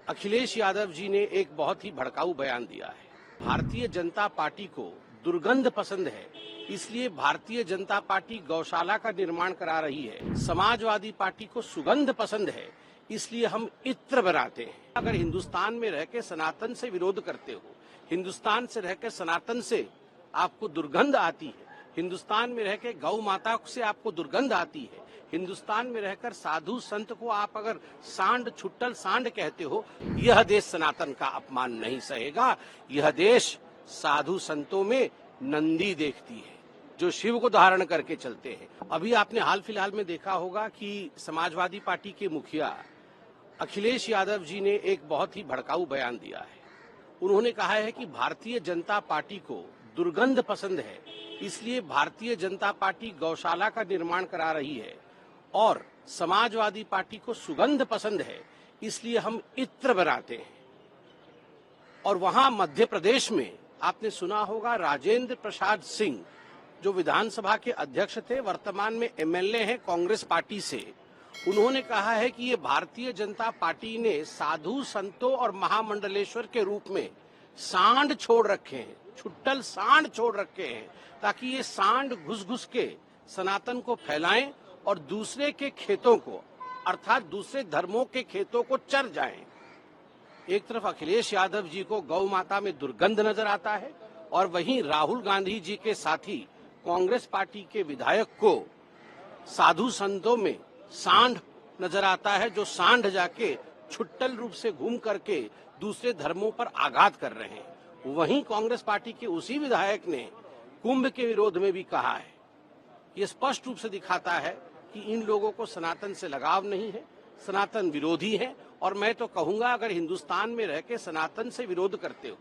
अखिलेश यादव जी ने एक बहुत ही भड़काऊ बयान दिया है। भारतीय जनता पार्टी को दुर्गंध पसंद है, इसलिए भारतीय जनता पार्टी गौशाला का निर्माण करा रही है। समाजवादी पार्टी को सुगंध पसंद है, इसलिए हम इत्र बनाते हैं। अगर हिंदुस्तान में रह के सनातन से विरोध करते हो, हिंदुस्तान से रह के सनातन से आपको दुर्गंध आती है, हिंदुस्तान में रह के गौ माता से आपको दुर्गंध आती है, हिंदुस्तान में रहकर साधु संत को आप अगर सांड छुट्टल सांड कहते हो, यह देश सनातन का अपमान नहीं सहेगा। यह देश साधु संतों में नंदी देखती है जो शिव को धारण करके चलते हैं। अभी आपने हाल फिलहाल में देखा होगा कि समाजवादी पार्टी के मुखिया अखिलेश यादव जी ने एक बहुत ही भड़काऊ बयान दिया है। उन्होंने कहा है कि भारतीय जनता पार्टी को दुर्गंध पसंद है, इसलिए भारतीय जनता पार्टी गौशाला का निर्माण करा रही है, और समाजवादी पार्टी को सुगंध पसंद है, इसलिए हम इत्र बनाते हैं। और वहां मध्य प्रदेश में आपने सुना होगा राजेंद्र प्रसाद सिंह, जो विधानसभा के अध्यक्ष थे, वर्तमान में एमएलए हैं कांग्रेस पार्टी से, उन्होंने कहा है कि ये भारतीय जनता पार्टी ने साधु संतों और महामंडलेश्वर के रूप में सांड छोड़ रखे हैं, छुट्टल सांड छोड़ रखे हैं, ताकि ये सांड घुस घुस के सनातन को फैलाएं और दूसरे के खेतों को, अर्थात दूसरे धर्मों के खेतों को चर जाएं। एक तरफ अखिलेश यादव जी को गौ माता में दुर्गंध नजर आता है, और वहीं राहुल गांधी जी के साथी कांग्रेस पार्टी के विधायक को साधु संतों में सांड नजर आता है, जो सांड जाके छुट्टल रूप से घूम करके दूसरे धर्मों पर आघात कर रहे हैं। वहीं कांग्रेस पार्टी के उसी विधायक ने कुंभ के विरोध में भी कहा है। ये स्पष्ट रूप से दिखाता है कि इन लोगों को सनातन से लगाव नहीं है, सनातन विरोधी है। और मैं तो कहूंगा, अगर हिंदुस्तान में रह के सनातन से विरोध करते हो,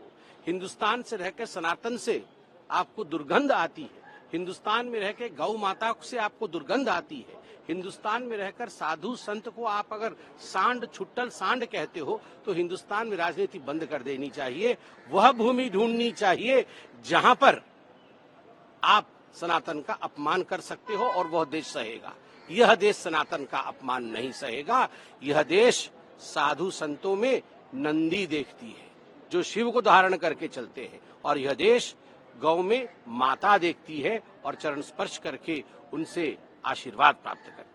हिंदुस्तान से रह के सनातन से आपको दुर्गंध आती है, हिंदुस्तान में रह के गौ माता से आपको दुर्गंध आती है, हिंदुस्तान में रहकर साधु संत को आप अगर सांड छुट्टल सांड कहते हो, तो हिंदुस्तान में राजनीति बंद कर देनी चाहिए। वह भूमि ढूंढनी चाहिए जहां पर आप सनातन का अपमान कर सकते हो, और वह देश सहेगा। यह देश सनातन का अपमान नहीं सहेगा। यह देश साधु संतों में नंदी देखती है जो शिव को धारण करके चलते हैं, और यह देश गौ में माता देखती है और चरण स्पर्श करके उनसे आशीर्वाद प्राप्त करती है।